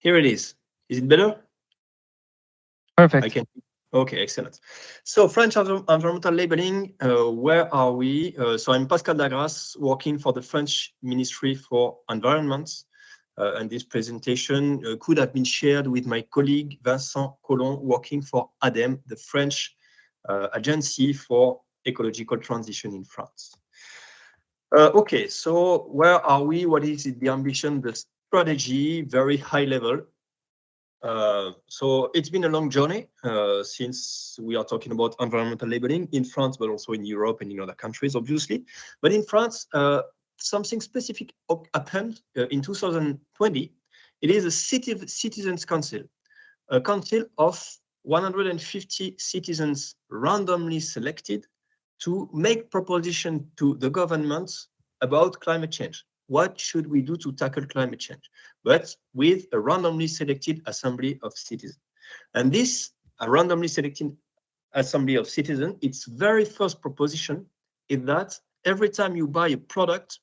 Here it is. Is it better? Perfect. I can. Okay, excellent. So French environmental labeling, where are we? So I'm Pascal Dagras, working for the French Ministry for Environment. And this presentation could have been shared with my colleague Vincent Collomb, working for ADEME, the French Agency for Ecological Transition in France. Okay, so where are we? What is the ambition, the strategy, very high level? So it's been a long journey since we are talking about environmental labeling in France, but also in Europe and in other countries, obviously. But in France, something specific happened in 2020. It is a citizens council, a council of 150 citizens randomly selected to make proposition to the government about climate change. What should we do to tackle climate change? But with a randomly selected assembly of citizens. And this a randomly selected assembly of citizens, its very first proposition is that every time you buy a product,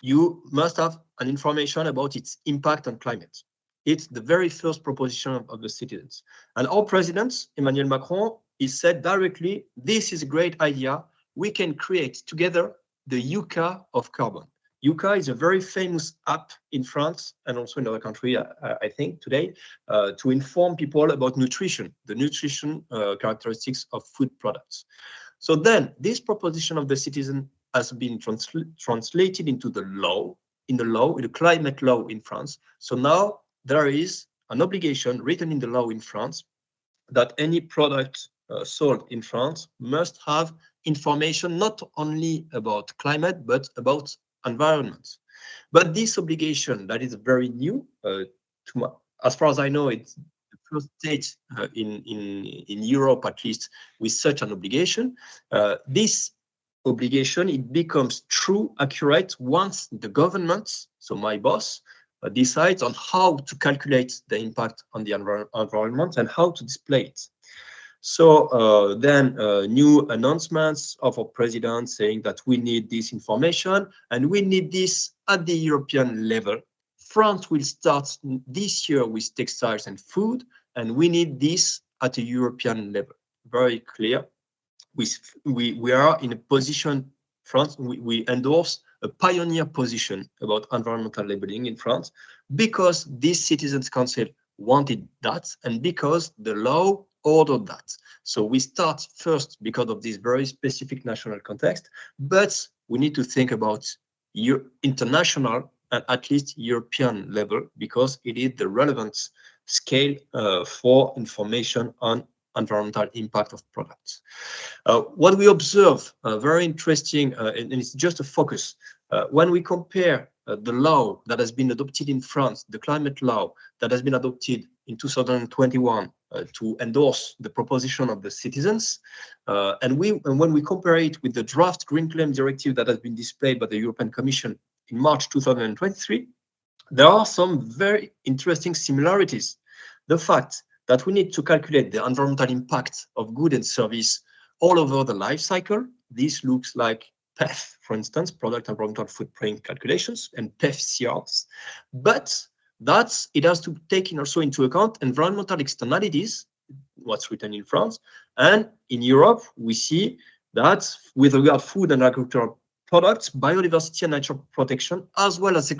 you must have an information about its impact on climate. It's the very first proposition of the citizens. And our president, Emmanuel Macron, he said directly, this is a great idea. We can create together the UCA of carbon. UCA is a very famous app in France and also in other countries, I think, today, to inform people about nutrition, the nutrition characteristics of food products. So then this proposition of the citizen has been translated into the law, in the climate law in France. So now there is an obligation written in the law in France that any product sold in France must have information not only about climate, but about environment. But this obligation that is very new, as far as I know, it's the first state in Europe, at least, with such an obligation. This obligation, it becomes true, accurate once the government, so my boss, decides on how to calculate the impact on the environment and how to display it. So then new announcements of our president saying that we need this information and we need this at the European level. France will start this year with textiles and food, and we need this at a European level. Very clear. We are in a position, France, we endorse a pioneer position about environmental labeling in France because this Citizens Council wanted that and because the law ordered that. So we start first because of this very specific national context, but we need to think about international and at least European level because it is the relevant scale for information on environmental impact of products. What we observe, very interesting, and it's just a focus, when we compare the law that has been adopted in France, the climate law that has been adopted in 2021 to endorse the proposition of the citizens, and when we compare it with the draft Green Claim Directive that has been displayed by the European Commission in March 2023, there are some very interesting similarities. The fact that we need to calculate the environmental impact of goods and service all over the life cycle. This looks like PEF, for instance, product environmental footprint calculations, and PEF CRs. But it has to take also into account environmental externalities, what's written in France. And in Europe, we see that with regard to food and agricultural products, biodiversity and nature protection, as well as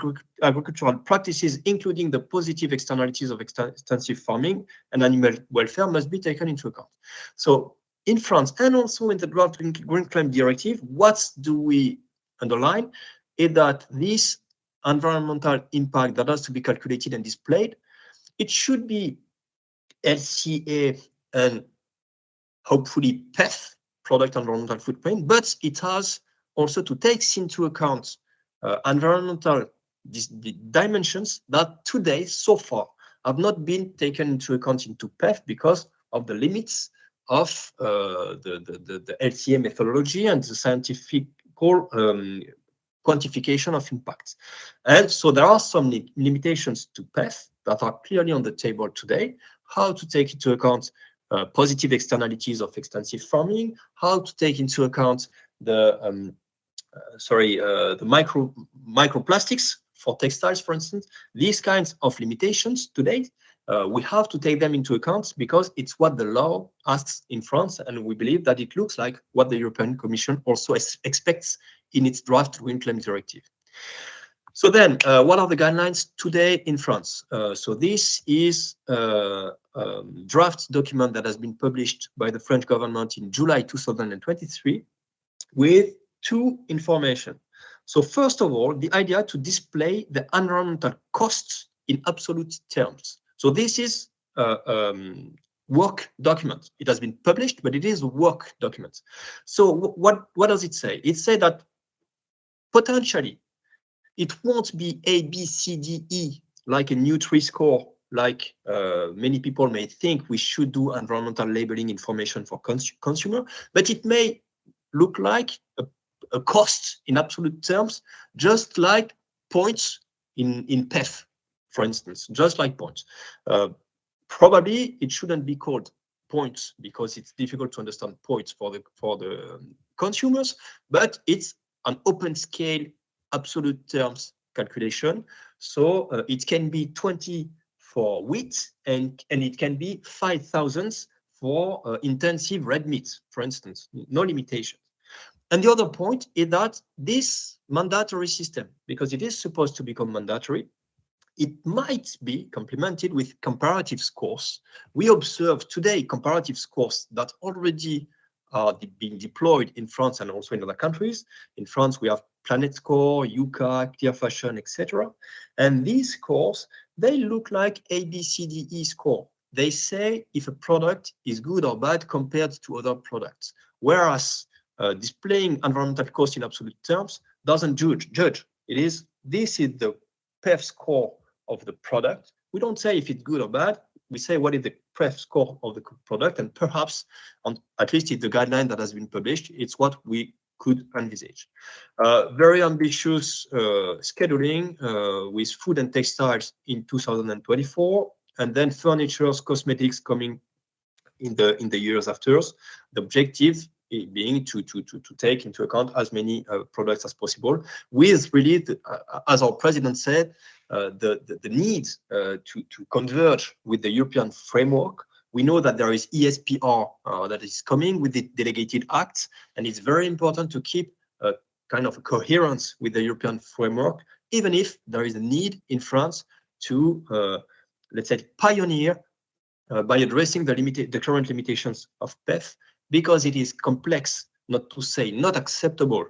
agricultural practices, including the positive externalities of extensive farming and animal welfare, must be taken into account. So in France and also in the draft Green Claim Directive, what do we underline is that this environmental impact that has to be calculated and displayed, it should be LCA and hopefully PEF, product environmental footprint, but it has also to take into account environmental dimensions that today, so far, have not been taken into account into PEF because of the limits of the LCA methodology and the scientific quantification of impacts. And so there are some limitations to PEF that are clearly on the table today, how to take into account positive externalities of extensive farming, how to take into account the microplastics for textiles, for instance, these kinds of limitations today, we have to take them into account because it's what the law asks in France, and we believe that it looks like what the European Commission also expects in its draft green climate directive. So then, what are the guidelines today in France? So this is a draft document that has been published by the French government in July 2023 with two information. So first of all, the idea to display the environmental costs in absolute terms. So this is a work document. It has been published, but it is a work document. So what does it say? It says that potentially it won't be A, B, C, D, E, like a Nutri-Score, like many people may think we should do environmental labeling information for consumer, but it may look like a cost in absolute terms, just like points in PEF, for instance, just like points. Probably it shouldn't be called points because it's difficult to understand points for the consumers, but it's an open scale absolute terms calculation. So it can be 20 for wheat and it can be 5,000 for intensive red meat, for instance, no limitations. And the other point is that this mandatory system, because it is supposed to become mandatory, it might be complemented with comparative scores. We observe today comparative scores that already are being deployed in France and also in other countries. In France, we have Planet Score, UCA, Clear Fashion, etc. And these scores, they look like A, B, C, D, E score. They say if a product is good or bad compared to other products. Whereas displaying environmental cost in absolute terms doesn't judge. This is the PEF score of the product. We don't say if it's good or bad. We say what is the PEF score of the product, and perhaps, at least in the guideline that has been published, it's what we could envisage. Very ambitious scheduling with food and textiles in 2024, and then furniture, cosmetics coming in the years after. The objective being to take into account as many products as possible, with really, as our president said, the need to converge with the European framework. We know that there is ESPR that is coming with the delegated acts, and it's very important to keep a kind of coherence with the European framework, even if there is a need in France to, let's say, pioneer by addressing the current limitations of PEF, because it is complex, not to say not acceptable,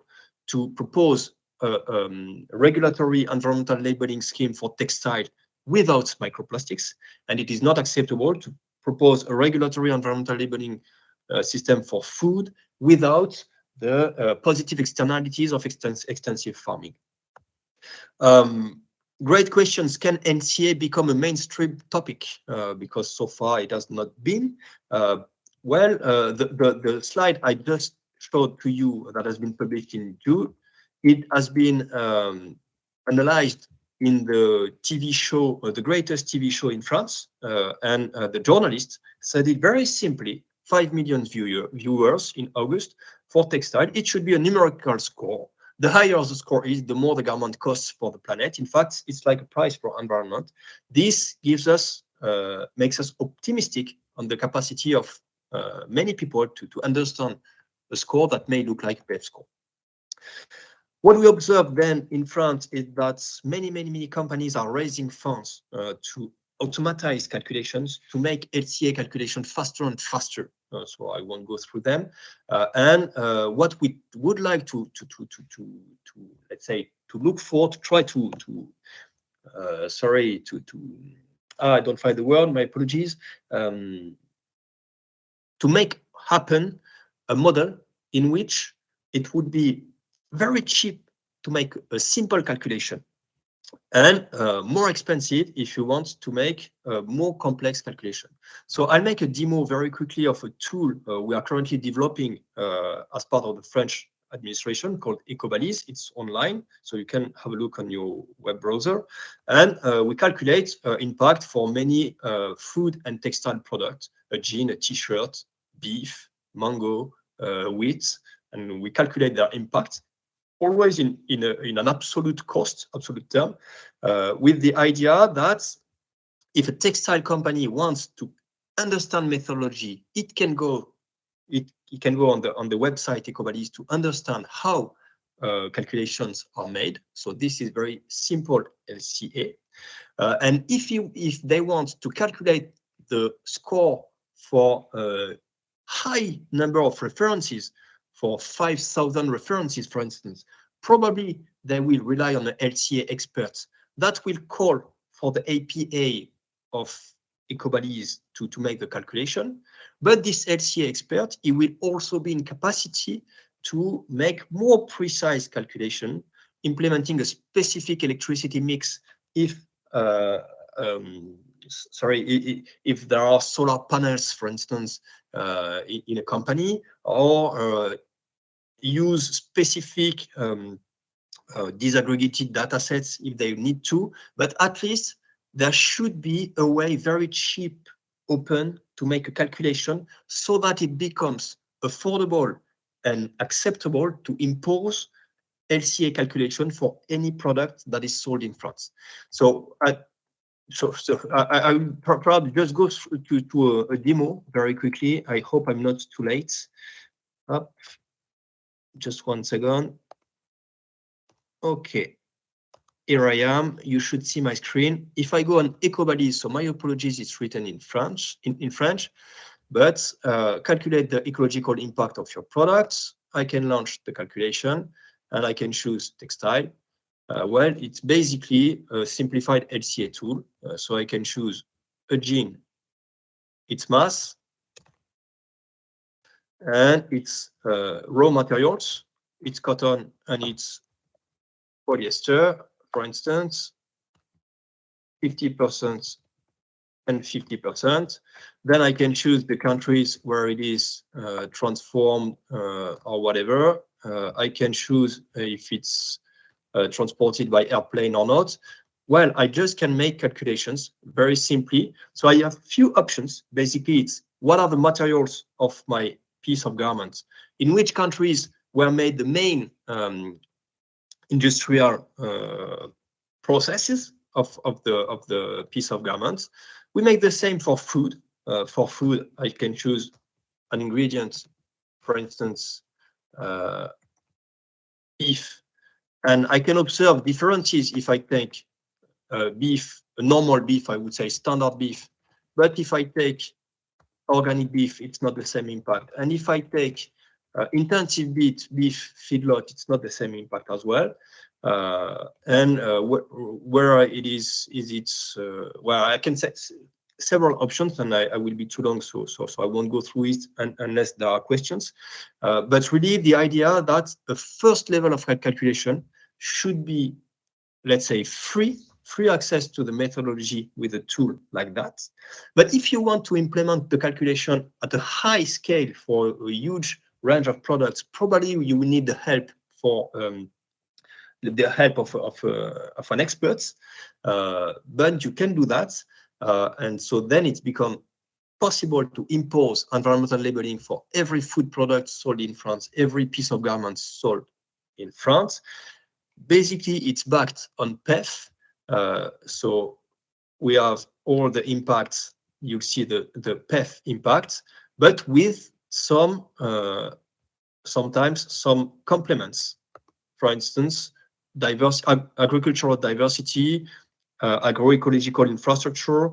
to propose a regulatory environmental labeling scheme for textile without microplastics, and it is not acceptable to propose a regulatory environmental labeling system for food without the positive externalities of extensive farming. Great questions. Can NCA become a mainstream topic? Because so far it has not been. Well, the slide I just showed to you that has been published in June, it has been analyzed in the TV show, the greatest TV show in France, and the journalist said it very simply, 5 million viewers in August for textile. It should be a numerical score. The higher the score is, the more the garment costs for the planet. In fact, it's like a price for environment. This gives us, makes us optimistic on the capacity of many people to understand a score that may look like a PEF score. What we observe then in France is that many companies are raising funds to automatize calculations, to make LCA calculation faster and faster. So I won't go through them. And what we would like to let's say to look for, to try to I don't find the word. My apologies. To make happen a model in which it would be very cheap to make a simple calculation, and more expensive if you want to make a more complex calculation. So I'll make a demo very quickly of a tool we are currently developing as part of the French administration called EcoBalise. It's online, so you can have a look on your web browser. And we calculate impact for many food and textile products, a jean, a t-shirt, beef, mango, wheat, and we calculate their impact. always in an absolute cost, absolute term, with the idea that if a textile company wants to understand methodology, it can go on the website EcoVadis to understand how calculations are made. So this is very simple LCA. And if they want to calculate the score for a high number of references, for 5,000 references, for instance, probably they will rely on the LCA experts that will call for the APA of EcoVadis to make the calculation. But this LCA expert, he will also be in capacity to make more precise calculation, implementing a specific electricity mix if if there are solar panels, for instance, in a company, or use specific disaggregated data sets if they need to, but at least there should be a way, very cheap, open, to make a calculation so that it becomes affordable and acceptable to impose LCA calculation for any product that is sold in France. So I will probably just go to a demo very quickly. I hope I'm not too late. Up, just 1 second. Okay, here I am. You should see my screen. If I go on EcoVadis, so my apologies, it's written in French, but calculate the ecological impact of your products. I can launch the calculation and I can choose textile. Well, it's basically a simplified LCA tool. So I can choose a jean, its mass, and its raw materials, it's cotton and it's polyester, for instance, 50% and 50%. Then I can choose the countries where it is transformed or whatever. I can choose if it's transported by airplane or not. Well, I just can make calculations very simply. So I have few options. Basically, it's what are the materials of my piece of garment, in which countries were made the main industrial processes of the piece of garments. We make the same for food. For food, I can choose an ingredient, for instance, beef, and I can observe differences if I take beef, a normal beef, I would say standard beef. But if I take organic beef, it's not the same impact. And if I take intensive beef feedlot, it's not the same impact as well. Where it is it's well, I can set several options, and I will be too long, so I won't go through it unless there are questions. But really, the idea that the first level of calculation should be, let's say, free access to the methodology with a tool like that. But if you want to implement the calculation at a high scale for a huge range of products, probably you will need the help of an expert. But you can do that, and so then it's become possible to impose environmental labeling for every food product sold in France, every piece of garment sold in France. Basically, it's backed on PEF. So we have all the impacts. You see the PEF impact, but with some sometimes some complements. For instance, agricultural diversity, agroecological infrastructure,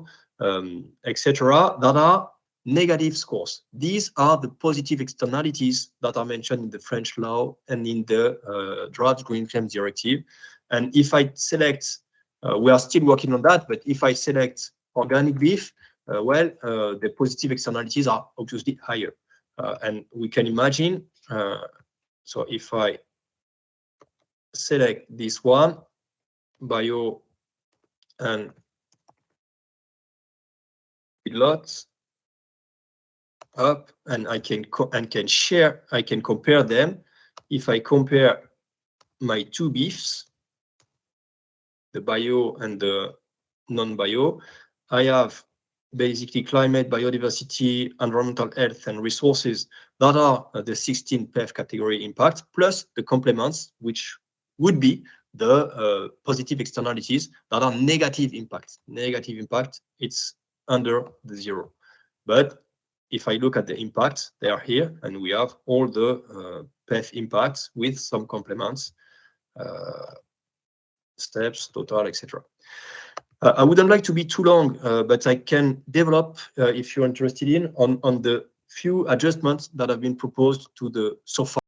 etc., that are negative scores. These are the positive externalities that are mentioned in the French law and in the Draft Green Claims Directive. And if I select, we are still working on that, but if I select organic beef, well, the positive externalities are obviously higher. And we can imagine, so if I select this one, bio and feedlots, up, and I can compare them. If I compare my two beefs, the bio and the non-bio, I have basically climate, biodiversity, environmental health, and resources that are the 16 PEF category impacts, plus the complements, which would be the positive externalities that are negative impacts. Negative impact, it's under the 0. But if I look at the impacts, they are here, and we have all the PEF impacts with some complements, steps, total, etc. I wouldn't like to be too long, but I can develop, if you're interested in, on the few adjustments that have been proposed to the so far